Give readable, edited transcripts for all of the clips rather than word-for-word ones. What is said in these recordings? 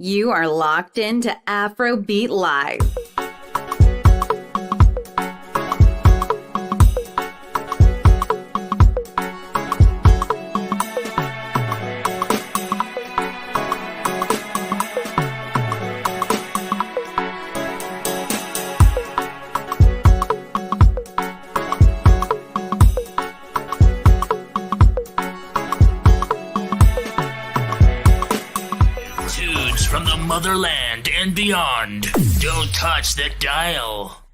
You are locked into Afrobeat Live. From the motherland and beyond. Don't touch the dial.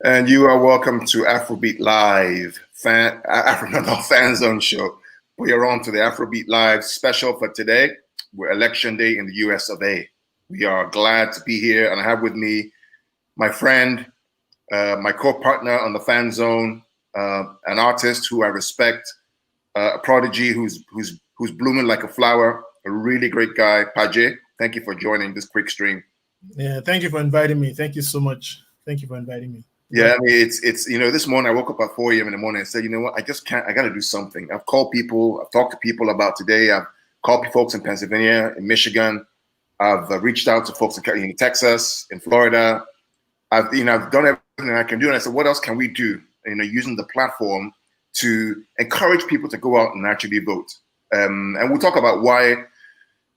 And you are welcome to Afrobeat Live, Fan Zone show. We are on to the Afrobeat Live special for today. We're election day in the US of A. We are glad to be here, and I have with me my friend, my co-partner on the Fan Zone, an artist who I respect, a prodigy who's blooming like a flower. A really great guy, Paje. Thank you for joining this quick stream. Yeah, thank you for inviting me. Thank you so much. Thank you for inviting me. Yeah, I mean, it's this morning I woke up at 4 a.m. in the morning and said, you know what, I just can't, I got to do something. I've called people, I've talked to people about today. I've called folks in Pennsylvania, in Michigan. I've reached out to folks in Texas, in Florida. I've done everything I can do. And I said, what else can we do? Using the platform to encourage people to go out and actually vote. And we'll talk about why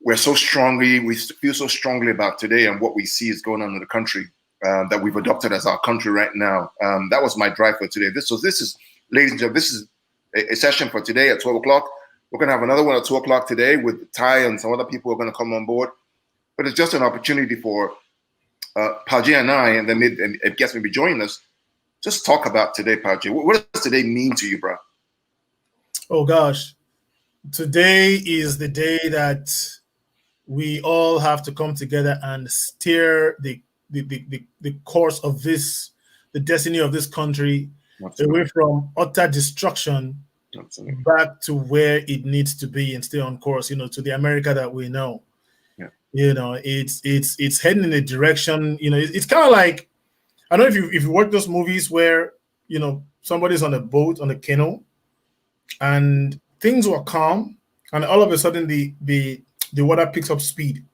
we feel so strongly about today and what we see is going on in the country that we've adopted as our country right now. That was my drive for today. This is, ladies and gentlemen, this is a session for today at 12 o'clock. We're going to have another one at 2 o'clock today with Ty and some other people who are going to come on board. But it's just an opportunity for Paje and I, and then if guests may be joining us, just talk about today, Paje. What does today mean to you, bro? Oh, gosh. Today is the day that we all have to come together and steer the course of the destiny of this country. Absolutely. Away from utter destruction. Absolutely. Back to where it needs to be and stay on course, to the America that we know. Yeah. It's heading in a direction, it's kind of like, I don't know if you watch those movies where, somebody's on a boat, on a canoe, and things were calm, and all of a sudden the water picks up speed,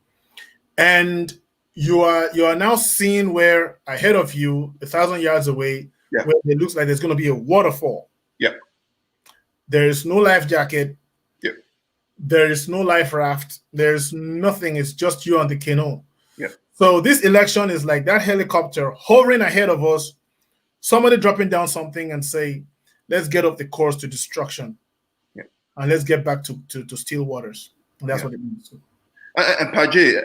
and you are now seeing where ahead of you, 1,000 yards away, yeah, where it looks like there's going to be a waterfall. Yep. There's no life jacket. Yep. There is no life raft. There's nothing. It's just you on the canoe. Yep. So this election is like that helicopter hovering ahead of us, somebody dropping down something and say, let's get off the course to destruction. Yep. And let's get back to still waters. And that's what it means. And Paje,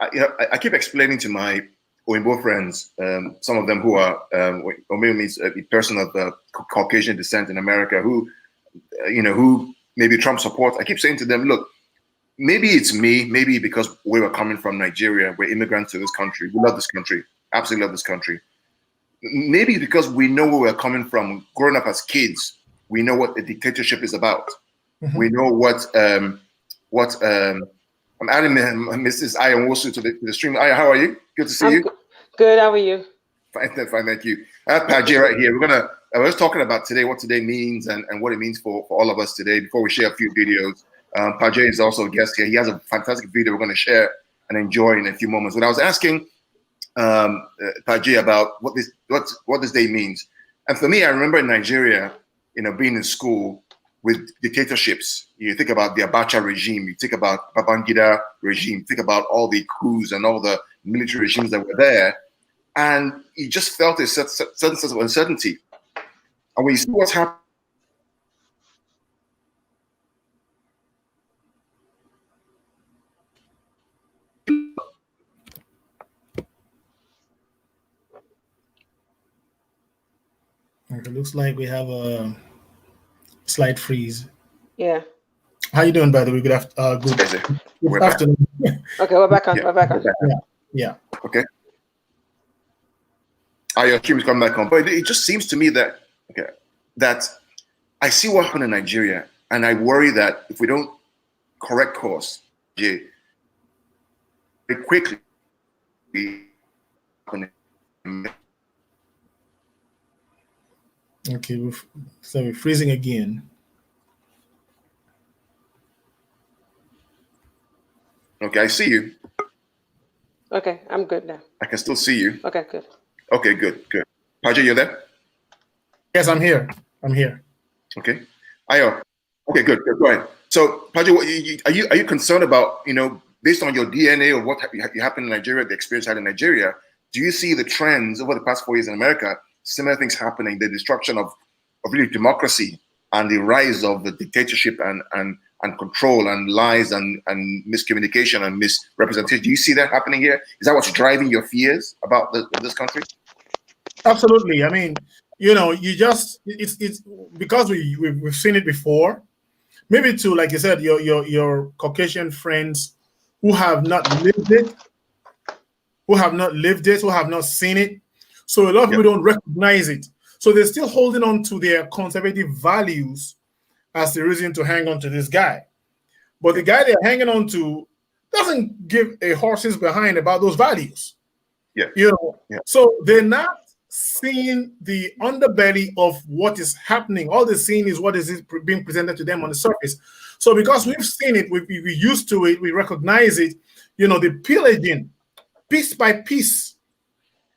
I keep explaining to my Oyinbo friends, some of them who are, or maybe a person of Caucasian descent in America who maybe Trump supports. I keep saying to them, look, maybe it's me, maybe because we were coming from Nigeria, we're immigrants to this country. We love this country, absolutely love this country. Maybe because we know where we're coming from, growing up as kids, we know what a dictatorship is about. Mm-hmm. We know what I'm adding Mrs. Aya Nwosu to the stream. Aya, how are you? Good to see you. Good. How are you? Fine, thank you. I have Paje right here. I was talking about today, what today means and what it means for all of us today. Before we share a few videos, Paje is also a guest here. He has a fantastic video we're going to share and enjoy in a few moments. When I was asking Paje about what this day means, and for me, I remember in Nigeria, being in school with dictatorships. You think about the Abacha regime, you think about Babangida regime, you think about all the coups and all the military regimes that were there, and you just felt a certain sense of uncertainty. And when you see what's happening, it looks like we have a slight freeze. Yeah. How you doing, by the way? Good afternoon. Okay, we're back on. Yeah. We're back on. Yeah. Okay. Your stream is coming back on, but it just seems to me that I see what happened in Nigeria, and I worry that if we don't correct course, very quickly, okay, we're freezing again. Okay, I see you. Okay, I'm good now. I can still see you. Okay, good. Okay, good. Paja, you there? Yes, I'm here. I'm here. Okay. Ayo. Okay, good. Go ahead. So, Paja, are you concerned about, based on your DNA or what happened in Nigeria, the experience you had in Nigeria, do you see the trends over the past 4 years in America, similar things happening, the destruction of really democracy and the rise of the dictatorship and control and lies and miscommunication and misrepresentation? Do you see that happening here? Is that what's driving your fears about this country? Absolutely. I mean, it's because we've seen it before. Maybe to, like you said, your Caucasian friends who have not lived it, who have not seen it. So a lot of people don't recognize it. So they're still holding on to their conservative values as the reason to hang on to this guy. But the guy they're hanging on to doesn't give a horse's behind about those values. So they're not seeing the underbelly of what is happening. All they're seeing is what is being presented to them on the surface. So because we've seen it, we're used to it, we recognize it, the pillaging piece by piece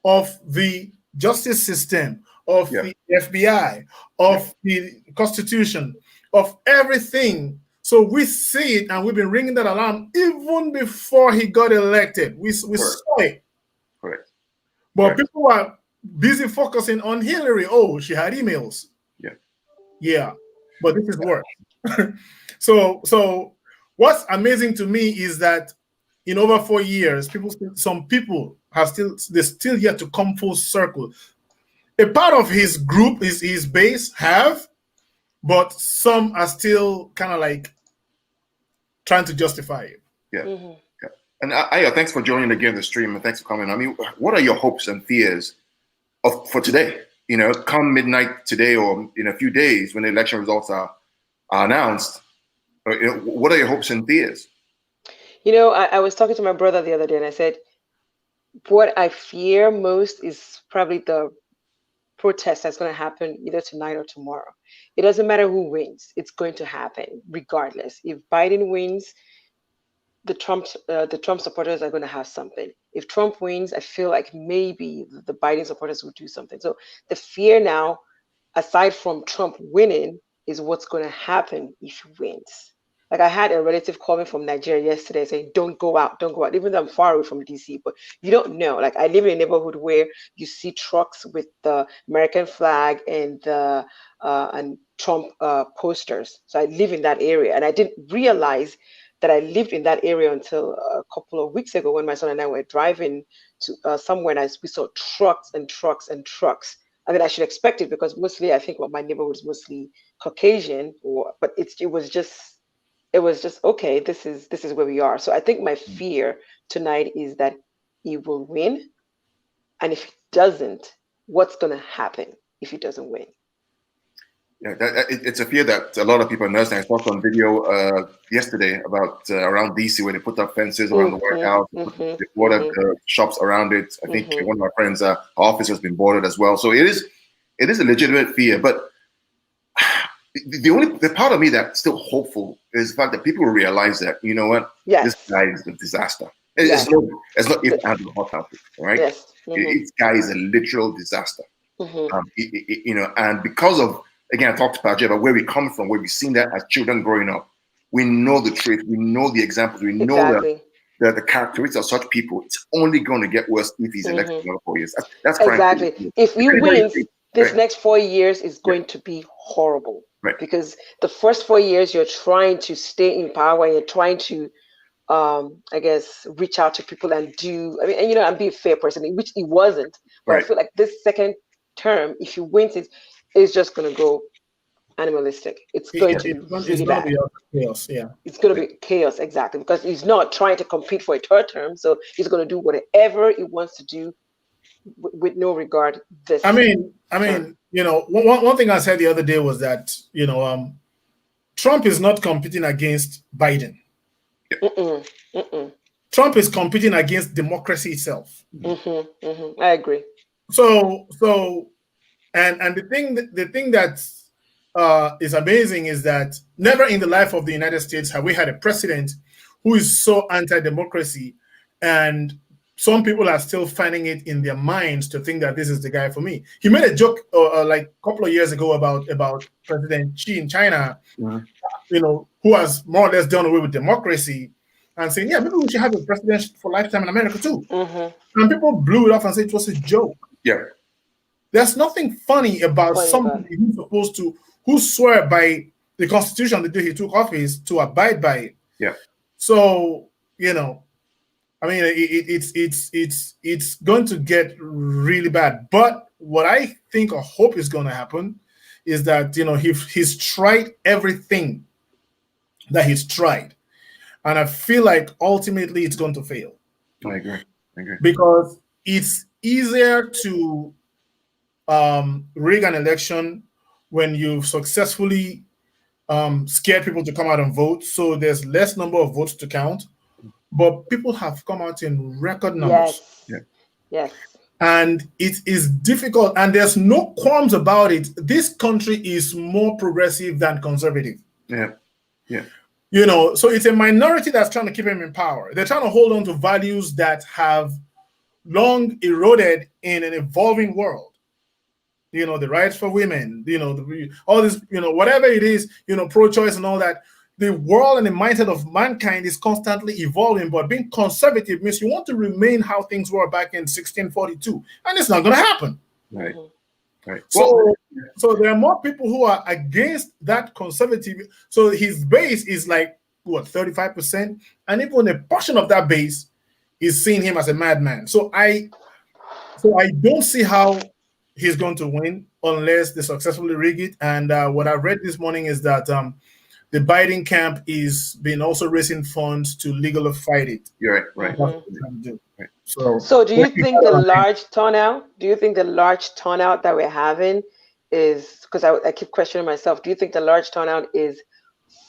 of the justice system, of the FBI, of the Constitution, of everything. So we see it, and we've been ringing that alarm even before he got elected. We saw it. Correct. But people are busy focusing on Hillary. Oh, she had emails. Yeah. But this is worse. So what's amazing to me is that in over 4 years, some people they're still yet to come full circle. A part of his group, his base have, but some are still kind of like trying to justify it. And Aya, thanks for joining again the stream, and thanks for coming. I mean, what are your hopes and fears for today? Come midnight today, or in a few days when the election results are announced. What are your hopes and fears? I was talking to my brother the other day, and I said, what I fear most is probably the protest that's going to happen either tonight or tomorrow. It doesn't matter who wins. It's going to happen regardless. If Biden wins, the Trump supporters are going to have something. If Trump wins, I feel like maybe the Biden supporters will do something. So the fear now, aside from Trump winning, is what's going to happen if he wins. Like, I had a relative call me from Nigeria yesterday saying, don't go out, even though I'm far away from DC, but you don't know. Like, I live in a neighborhood where you see trucks with the American flag and Trump posters. So I live in that area, and I didn't realize that I lived in that area until a couple of weeks ago when my son and I were driving to somewhere, and we saw trucks and trucks and trucks. I mean, I should expect it because mostly I think my neighborhood is mostly Caucasian, but it was just okay. This is where we are. So I think my fear tonight is that he will win, and if he doesn't, what's going to happen if he doesn't win? Yeah, it's a fear that a lot of people understand. I saw on video yesterday about around DC where they put up fences around the White House, they boarded shops around it. I think one of my friends' office has been boarded as well. So it is a legitimate fear. But the part of me that's still hopeful is the fact that people will realize that, you know what, this guy is a disaster. It's not if and hot topic, right? Yes. This guy is a literal disaster. And because of, again, I talked about about where we come from, where we've seen that as children growing up. We know the truth. We know the examples. We know the characteristics of such people. It's only going to get worse if he's elected for 4 years. That's exactly. If he wins, this next 4 years is going to be horrible. Right. Because the first 4 years, you're trying to stay in power. You're trying to, I guess, reach out to people and and be a fair person, which he wasn't. But I feel like this second term, if he wins it, it's just going to go animalistic. It's going to be really bad. Chaos, It's going to be chaos, exactly, because he's not trying to compete for a third term, so he's going to do whatever he wants to do with no regard. I mean, one thing I said the other day was that Trump is not competing against Biden. Trump is competing against democracy itself. I agree. So. And the thing that is amazing is that never in the life of the United States have we had a president who is so anti-democracy, and some people are still finding it in their minds to think that this is the guy for me. He made a joke like a couple of years ago about President Xi in China, who has more or less done away with democracy, and saying, yeah, maybe we should have a president for lifetime in America too. And people blew it off and said it was a joke. Yeah. There's nothing funny about somebody who swore by the Constitution the day he took office to abide by it. Yeah. So, I mean, it's going to get really bad. But what I think or hope is going to happen is that, he's tried everything that he's tried. And I feel like ultimately it's going to fail. I agree. Because it's easier to rig an election when you've successfully scared people to come out and vote. So there's less number of votes to count. But people have come out in record numbers. Yes. And it is difficult, and there's no qualms about it. This country is more progressive than conservative. Yeah. So it's a minority that's trying to keep him in power. They're trying to hold on to values that have long eroded in an evolving world. The rights for women, all this, whatever it is, pro-choice and all that. The world and the mindset of mankind is constantly evolving, but being conservative means you want to remain how things were back in 1642, and it's not going to happen. Right. So there are more people who are against that conservative. So his base is like 35%, and even a portion of that base is seeing him as a madman. So I don't see how he's going to win unless they successfully rig it. And what I read this morning is that the Biden camp is been also raising funds to legally fight it. You're right. That's what they're trying to do. So do you think the large turnout? Do you think the large turnout that we're having is, because I keep questioning myself, do you think the large turnout is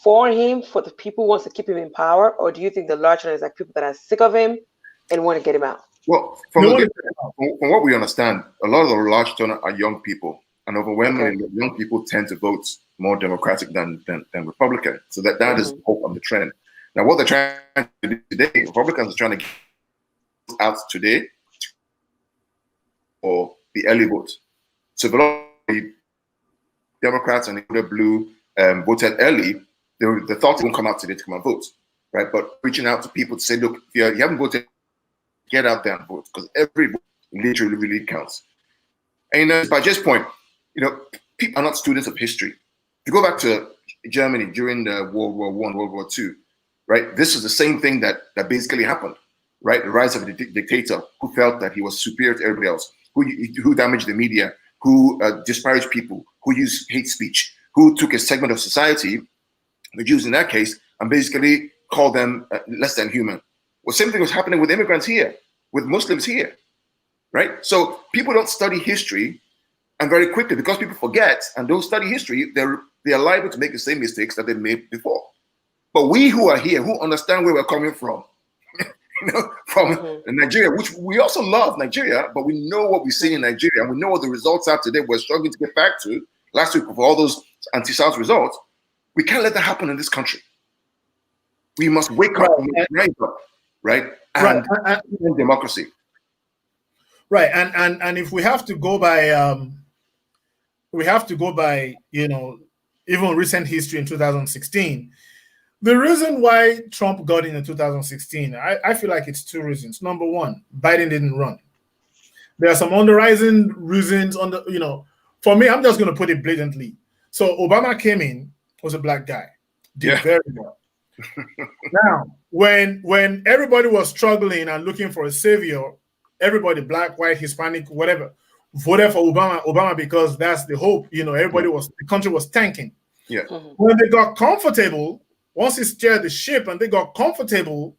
for him, for the people who wants to keep him in power, or do you think the large turnout is like people that are sick of him and want to get him out? Well, from what we understand, a lot of the large turnout are young people, and overwhelmingly young people tend to vote more Democratic than Republican. So that is the hope on the trend. Now, what they're trying to do today, Republicans are trying to get out today for the early vote. So the Democrats and the blue voted early, they thought they won't come out today to come and vote, right? But reaching out to people to say, look, if you haven't voted, get out there and vote, because every vote literally really counts. And by just point, people are not students of history. If you go back to Germany during the World War I, World War II, right? This is the same thing that basically happened, right? The rise of a dictator who felt that he was superior to everybody else, who damaged the media, who disparaged people, who used hate speech, who took a segment of society, the Jews in that case, and basically called them less than human. Well, same thing was happening with immigrants here, with Muslims here, right? So people don't study history, and very quickly, because people forget and don't study history, they are liable to make the same mistakes that they made before. But we who are here, who understand where we're coming from, from Nigeria, which we also love Nigeria, but we know what we see in Nigeria, and we know what the results are today. We're struggling to get back to last week with all those anti-South results. We can't let that happen in this country. We must wake up and rise up, right? And democracy. Right, and if we have to go by, even recent history in 2016. The reason why Trump got in 2016, I feel like it's two reasons. Number one, Biden didn't run. There are some underlying reasons for me, I'm just going to put it blatantly. So Obama came in, was a black guy, did very well. Now, when everybody was struggling and looking for a savior, everybody, black, white, Hispanic, whatever, voted for Obama because that's the hope. The country was tanking. Yeah. When they got comfortable, once he steered the ship and they got comfortable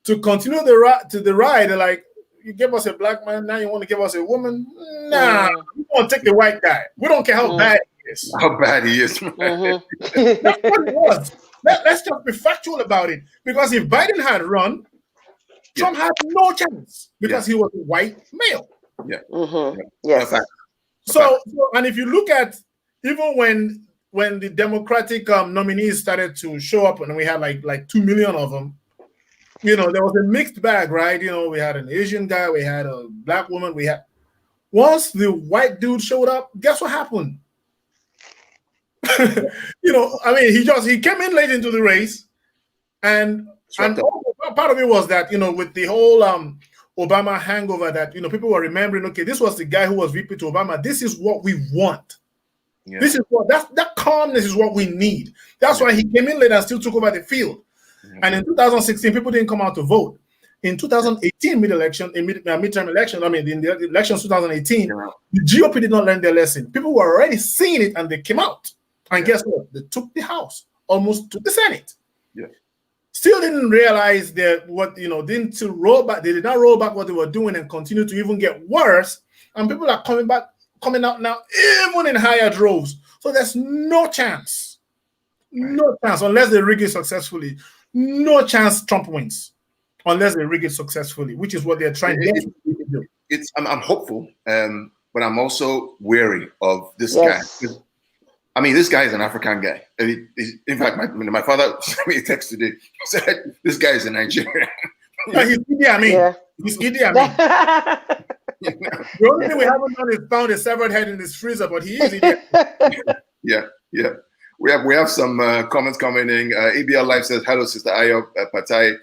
to continue the ride, they're like, you give us a black man, now you want to give us a woman? Nah, we want to take the white guy. We don't care how bad he is. How bad he is. That's what it was. Let's just be factual about it. Because if Biden had run, Trump had no chance because he was a white male. Yeah. Yes. So, and if you look at even when the Democratic nominees started to show up, and we had like 2 million of them, you know, there was a mixed bag, right? You know, we had an Asian guy, we had a black woman, we had. Once the white dude showed up, guess what happened? You know, I mean, he came in late into the race, and part of it was that, you know, with the whole Obama hangover, that, you know, people were remembering, okay, this was the guy who was VP to Obama. This is what we want. Yeah. This is what that calmness is what we need. That's why he came in late and still took over the field. And in 2016, people didn't come out to vote. In 2018 midterm election, I mean, in the elections 2018, the GOP did not learn their lesson. People were already seeing it, and they came out. And guess what? They took the House, almost took the Senate. Yeah. Still didn't realize that didn't roll back. They did not roll back what they were doing and continue to even get worse. And people are coming out now, even in higher droves. So there's no chance, unless they rig it successfully. No chance Trump wins unless they rig it successfully, which is what they're trying to do. I'm hopeful, but I'm also wary of this guy. I mean, this guy is an African guy. In fact, my father sent me a text today. He said, this guy is a Nigerian. He's Idi Amin. Yeah. He's Idi Amin. The only thing we haven't done is found a severed head in his freezer, but he is Idi Amin. Yeah. We have some comments coming in. ABL Live says, hello, Sister Ayo Patai.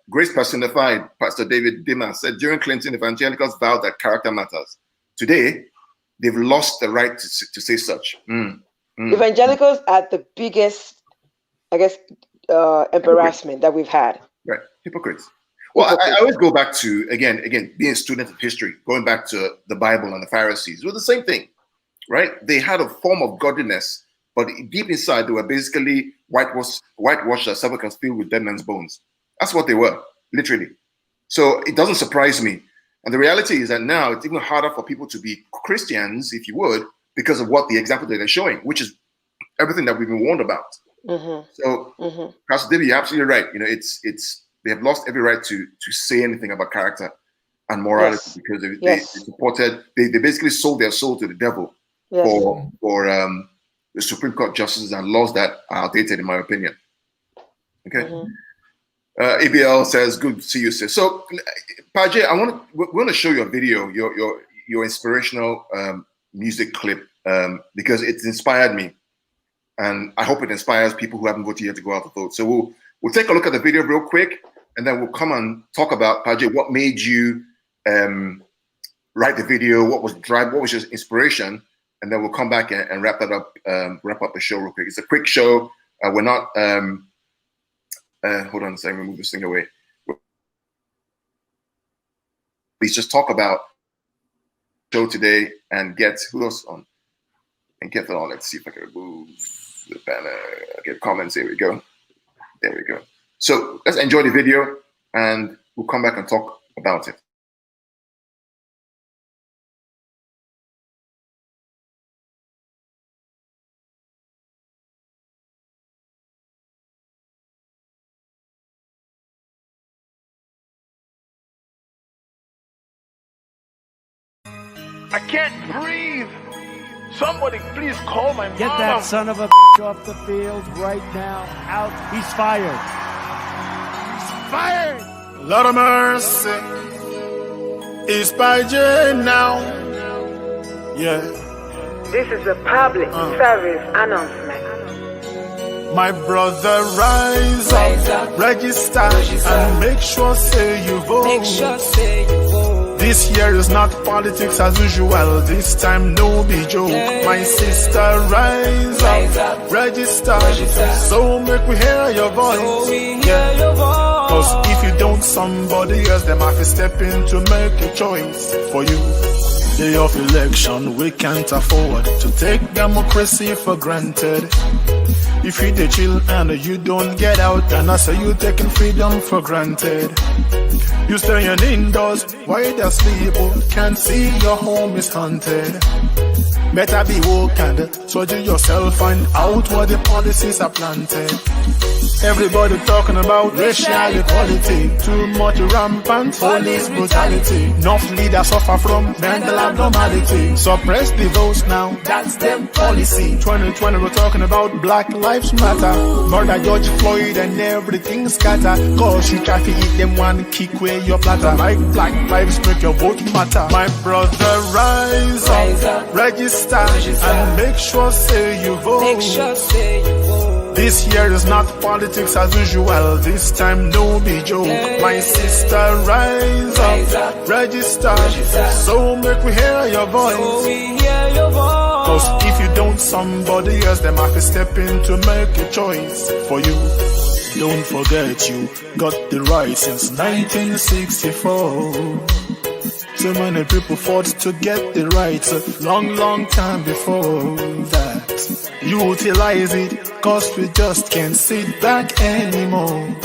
Grace Personified, Pastor David Dima said, during Clinton, evangelicals vowed that character matters. Today, they've lost the right to say such. Evangelicals are the biggest, I guess, embarrassment that we've had. Right, hypocrites. Well, I always go back to, again, being a student of history, going back to the Bible and the Pharisees. It was the same thing, right? They had a form of godliness, but deep inside, they were basically whitewashed sepulchres filled with dead men's bones. That's what they were, literally. So it doesn't surprise me. And the reality is that now it's even harder for people to be Christians, if you would, because of what the example that they're showing, which is everything that we've been warned about. So, Pastor David, you're absolutely right. You know, it's they have lost every right to say anything about character and morality because they supported. They basically sold their soul to the devil for the Supreme Court justices and laws that are outdated, in my opinion. Okay. ABL says, good to see you, sis. So, Paje, we want to show you a video, your inspirational music clip, because it's inspired me, and I hope it inspires people who haven't voted yet to go out to vote. So we'll take a look at the video real quick, and then we'll come and talk about, Paje, what made you write the video, what was your inspiration, and then we'll come back and wrap up the show real quick. It's a quick show. We're not. Hold on a second, move this thing away. Please just talk about the show today and get who else on and get it on. Let's see if I can remove the banner. Get comments. There we go. There we go. So let's enjoy the video and we'll come back and talk about it. I can't breathe. Somebody please call my mom. Get that son of a off the field right now. Out. He's fired. He's fired. Lord of mercy. It's by J now. Yeah. This is a public service announcement. My brother, rise up, register, and make sure say you vote. This year is not politics as usual. This time no be joke. My sister, rise up, register. So make we hear your voice. Cause if you don't, somebody else them have to step in to make a choice for you. Day of election, we can't afford to take democracy for granted. If you dey chill and you don't get out, then I say you taking freedom for granted. You staying indoors, why they sleep? Can't see your home is haunted. Better be woke and study yourself, find out what the policies are planted. Everybody talking about racial equality, too much rampant police brutality. Enough leaders suffer from mental abnormality. Suppress the votes now, that's them policy. 2020 we're talking about Black Lives Matter. Murder George Floyd and everything scatter. Cause you try to eat them one kick where your platter. Like Black Lives make your vote matter. My brother, rise up, register, and make sure say you vote. This year is not politics as usual. This time no be joke. My sister, rise up, register. So make we hear your voice. Cause if you don't, somebody else them have to step in to make a choice for you. Don't forget you got the right since 1964. So many people fought to get the rights long time before that. Utilize it, cause we just can't sit back anymore.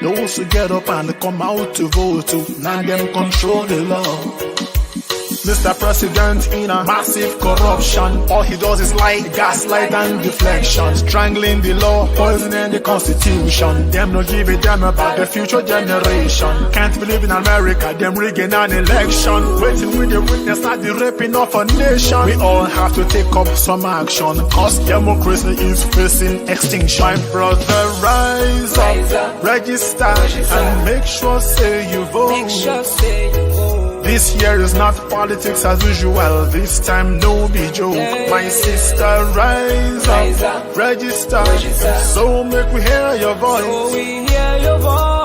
Those who get up and come out to vote, now them control the law. Mr. President in a massive corruption. All he does is like gaslight and deflection. Strangling the law, poisoning the constitution. Them no give a damn about the future generation. Can't believe in America, them rigging an election. Waiting with the witness at the raping of a nation. We all have to take up some action, cause democracy is facing extinction. My brother, rise up, register, and make sure say you vote. This year is not politics as usual. This time no be joke. My sister, rise up, register. So make we hear your voice.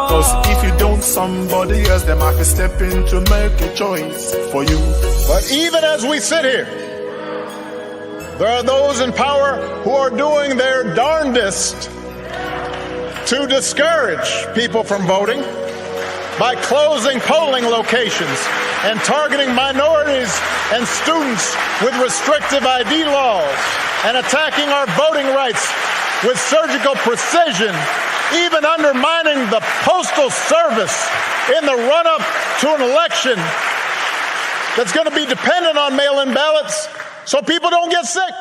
Cause if you don't, somebody else them have to step in to make a choice for you. But even as we sit here, there are those in power who are doing their darndest to discourage people from voting by closing polling locations and targeting minorities and students with restrictive ID laws and attacking our voting rights with surgical precision, even undermining the Postal Service in the run-up to an election that's going to be dependent on mail-in ballots so people don't get sick.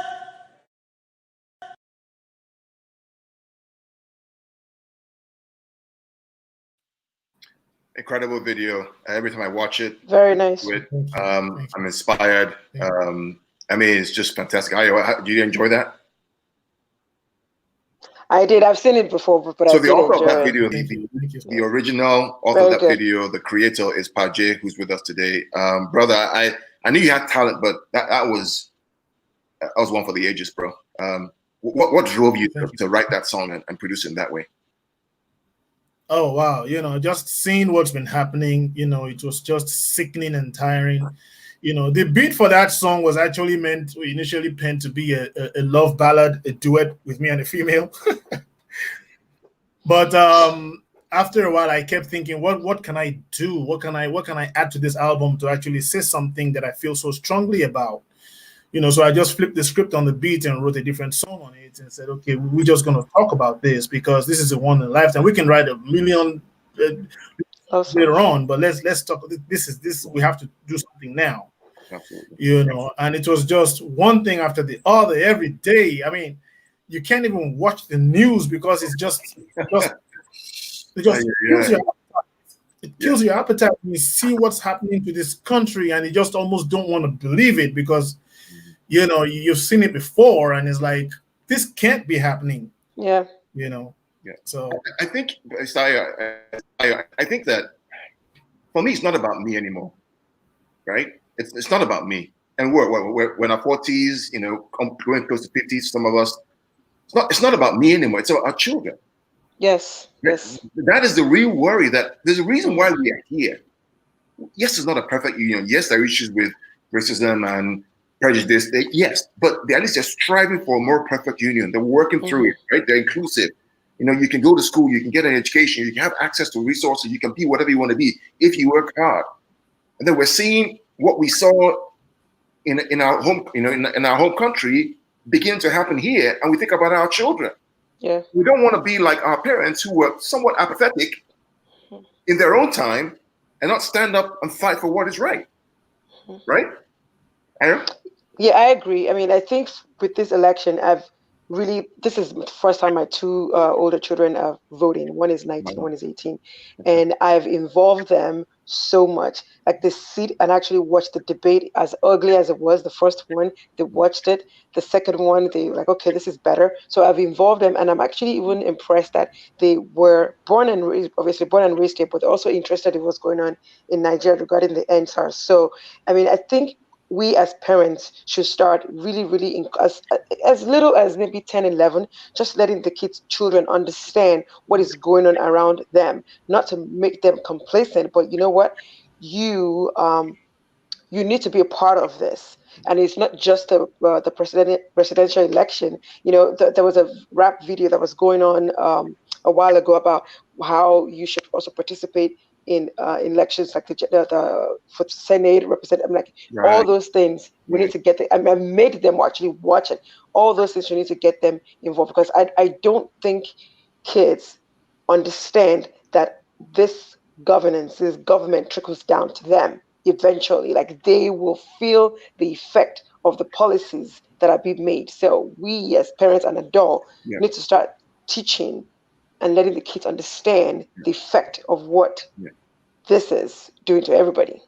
Incredible video. Every time I watch it, very nice. I'm inspired. I mean, it's just fantastic. Do you enjoy that? I did. I've seen it before, but so I the author of that video, the original author of that video, the creator is Pajay, who's with us today. Brother, I knew you had talent, but that was one for the ages, bro. What drove you to write that song and produce it in that way? Oh, wow. Just seeing what's been happening, it was just sickening and tiring. The beat for that song was actually initially penned to be a love ballad, a duet with me and a female. But after a while, I kept thinking, what can I do? What can I add to this album to actually say something that I feel so strongly about? So I just flipped the script on the beat and wrote a different song on it and said, okay, we're just going to talk about this because this is a one in a lifetime. We can write a million later on, but let's talk. This we have to do something now. Absolutely. And it was just one thing after the other every day. I mean, you can't even watch the news because it just kills your appetite. It kills your appetite when you see what's happening to this country, and you just almost don't want to believe it because you've seen it before, and it's like this can't be happening. Yeah. Yeah. So I think, I think that for me, it's not about me anymore, right? It's not about me, and we're in our 40s, going close to 50s. Some of us, it's not about me anymore. It's about our children. Yes. That is the real worry. That there's a reason why we are here. Yes, it's not a perfect union. Yes, there are issues with racism and prejudice. Yes, but at least they're striving for a more perfect union. They're working through it, right? They're inclusive. You can go to school, you can get an education, you can have access to resources, you can be whatever you want to be if you work hard. And then we're seeing what we saw in our home, in our home country begin to happen here, and we think about our children. Yeah. We don't want to be like our parents who were somewhat apathetic in their own time and not stand up and fight for what is right. Right? Aaron? Yeah, I agree. I mean, I think with this election, this is the first time my two older children are voting. One is 19, one is 18. And I've involved them so much. Like they sit and actually watch the debate, as ugly as it was. The first one, they watched it. The second one, they were like, okay, this is better. So I've involved them, and I'm actually even impressed that they were born and raised here, but they're also interested in what's going on in Nigeria regarding the NSARS. So, I mean, I think we as parents should start really as little as maybe 10, 11, just letting the children understand what is going on around them, not to make them complacent, but you know what, you need to be a part of this. And it's not just the presidential election. You know, there was a rap video that was going on a while ago about how you should also participate in elections like the for Senate, representative, like all those things. We need to get I made them actually watch it. All those things we need to get them involved, because I don't think kids understand that this government trickles down to them eventually. Like they will feel the effect of the policies that are being made. So we as parents and adults need to start teaching and letting the kids understand the effect of what this is doing to everybody.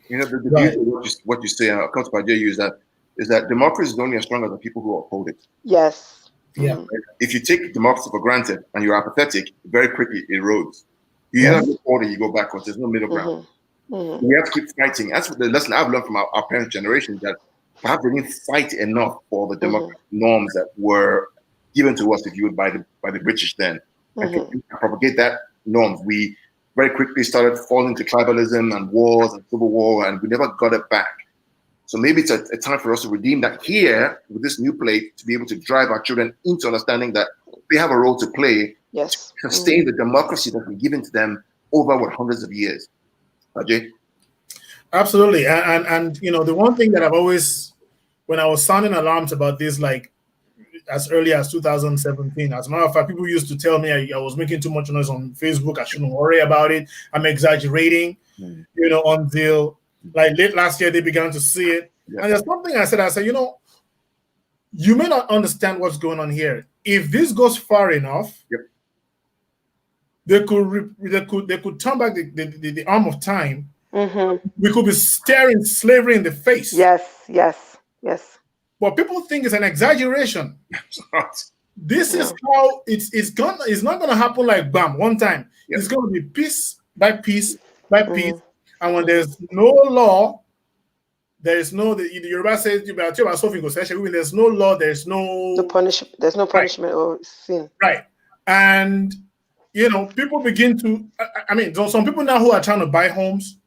You know, the beauty of what you say, Coach Paje, is that democracy is only as strong as the people who uphold it. Yes. Yeah. If you take democracy for granted and you're apathetic, very quickly it erodes. You either go forward or you go backwards. There's no middle ground. We have to keep fighting. That's what the lesson I've learned from our parents' generation, that perhaps they didn't fight enough for the democratic norms that were given to us, if you would, by the British then. And to propagate that norms, we very quickly started falling to tribalism and wars and civil war, and we never got it back. So maybe it's a time for us to redeem that here with this new plate, to be able to drive our children into understanding that they have a role to play to sustain the democracy that's been given to them over hundreds of years. Ajay? Absolutely. And you know, the one thing that I've always, when I was sounding alarms about this, like as early as 2017, as a matter of fact, people used to tell me I was making too much noise on Facebook. I shouldn't worry about it. I'm exaggerating, you know, until like late last year, they began to see it. And there's something I said, you know, you may not understand what's going on here. If this goes far enough, they could turn back the arm of time. We could be staring slavery in the face. Yes. But people think it's an exaggeration. This is how it's not gonna happen like bam one time. It's gonna be piece by piece by piece. And when there's no law, there is no, the Yoruba says, there's no law, there's no punishment. There's no punishment or sin. Right. And you know, people begin to, I mean, some people now who are trying to buy homes,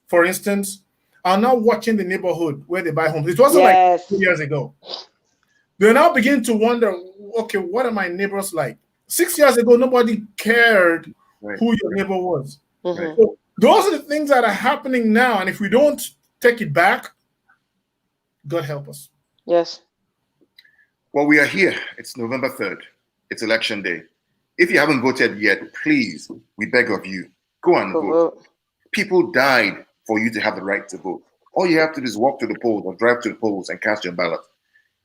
for instance, are now watching the neighborhood where they buy homes. It wasn't like 2 years ago. They now begin to wonder, okay, what are my neighbors like? 6 years ago, nobody cared who your neighbor was. So those are the things that are happening now. And if we don't take it back, God help us. Yes. Well, we are here. It's November 3rd. It's election day. If you haven't voted yet, please, we beg of you, go and vote. People died for you to have the right to vote. All you have to do is walk to the polls or drive to the polls and cast your ballot.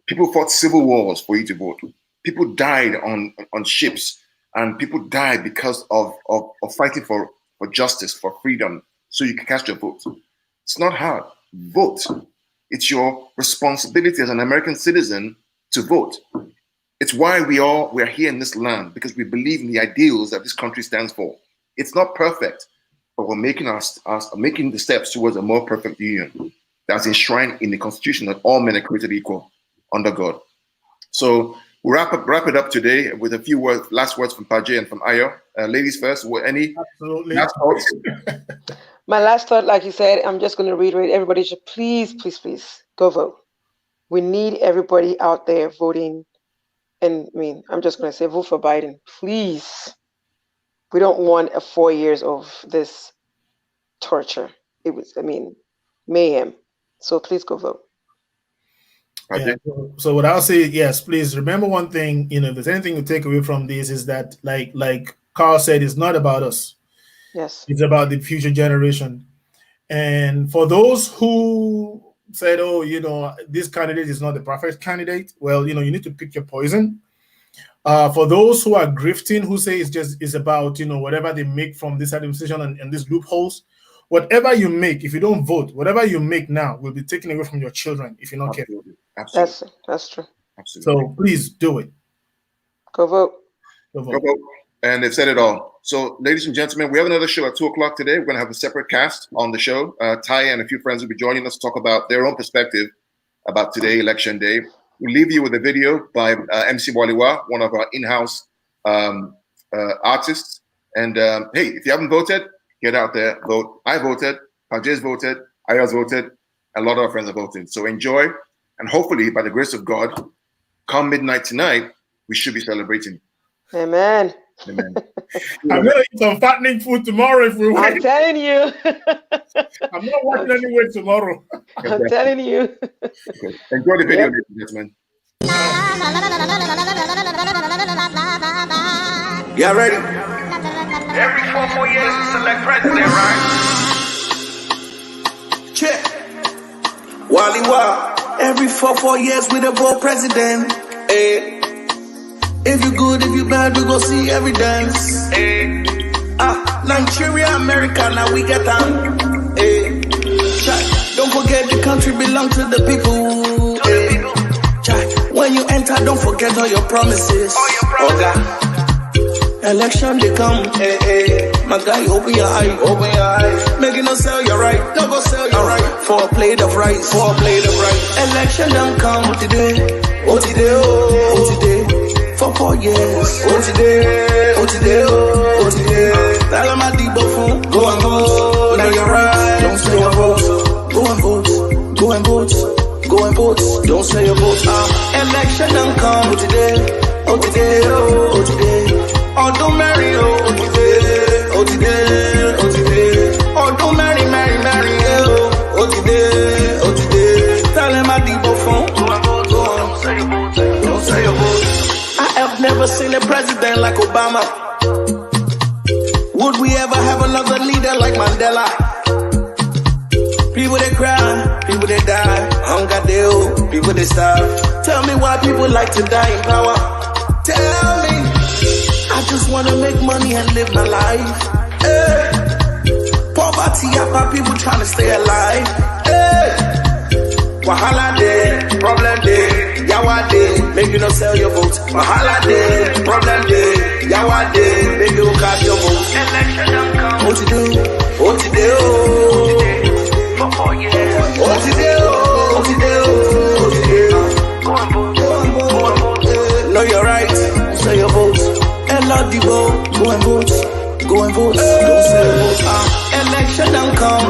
People fought civil wars for you to vote. People died on ships, and people died because of fighting for justice, for freedom, so you can cast your vote. It's not hard. Vote. It's your responsibility as an American citizen to vote. It's why we're here in this land, because we believe in the ideals that this country stands for. It's not perfect, but we're making making the steps towards a more perfect union that's enshrined in the Constitution, that all men are created equal under God. So we'll wrap it up today with a few last words from Paje and from Ayo. Ladies first, any last thoughts? My last thought, like you said, I'm just going to reiterate, everybody should please go vote. We need everybody out there voting. And I mean, I'm just going to say, vote for Biden, please. We don't want 4 years of this torture. It was, I mean, mayhem. So please go vote. Yeah, so what I'll say, yes, please remember one thing, you know, if there's anything to take away from this, is that like Carl said, it's not about us. Yes. It's about the future generation. And for those who said, oh, this candidate is not the perfect candidate. Well, you need to pick your poison. For those who are grifting, who say it's about, whatever they make from this administration and these loopholes, whatever you make, if you don't vote, whatever you make now will be taken away from your children if you're not careful. Absolutely. That's true. Absolutely. So please do it. Go vote. Go vote. Go vote. And they've said it all. So, ladies and gentlemen, we have another show at 2:00 today. We're going to have a separate cast on the show. Ty and a few friends will be joining us to talk about their own perspective about today, Election Day. We'll leave you with a video by MC Waliwa, one of our in-house artists. And hey, if you haven't voted, get out there, vote. I voted, Pajes voted, Ayaz voted, a lot of our friends are voting. So enjoy, and hopefully, by the grace of God, come midnight tonight, we should be celebrating. Amen. Amen. I'm gonna eat some fattening food tomorrow if we win. I'm telling you. I'm not watching anyway tomorrow. I'm telling you. Okay. Enjoy the video, ladies and gentlemen. Y'all ready? Every 4 years we select president, right? Check. Waliwa. Every 4 years we the vote president. Hey. If you good, if you bad, we gon' see evidence. Hey. Nigeria, America, now we get down. Hey. Don't forget the country belong to the people. Hey. When you enter, don't forget all your promises. Election they come, hey, hey. My guy, open your eyes, Make it no sell your right, don't go sell your right. For a plate of rice, Election don't come today, oh today, oh today. For 4 years, oh today. Tell them I deep phone, go and vote. Now you're right, don't say your vote. Go and vote, don't say your vote. Election don't come today, oh today. Oh don't marry, oh today. Oh don't marry, oh today. Tell them I deep phone, go and vote. Don't say your vote. I've never seen a president like Obama. Would we ever have another leader like Mandela? People they cry, people they die. Hunger they owe, people they starve. Tell me why people like to die in power. Tell me. I just wanna make money and live my life. Hey. Poverty, I got people trying to stay alive. Hey. Wahala day, problem day. Yawa day, make you not sell your vote. Wahala day, problem day. Yawa day, make you cast your vote. Election don't come. Oh today, For 4 years. oh today. Go and vote. Know your right, say your vote. And not the vote, go and vote. Don't say your vote. Election don't come.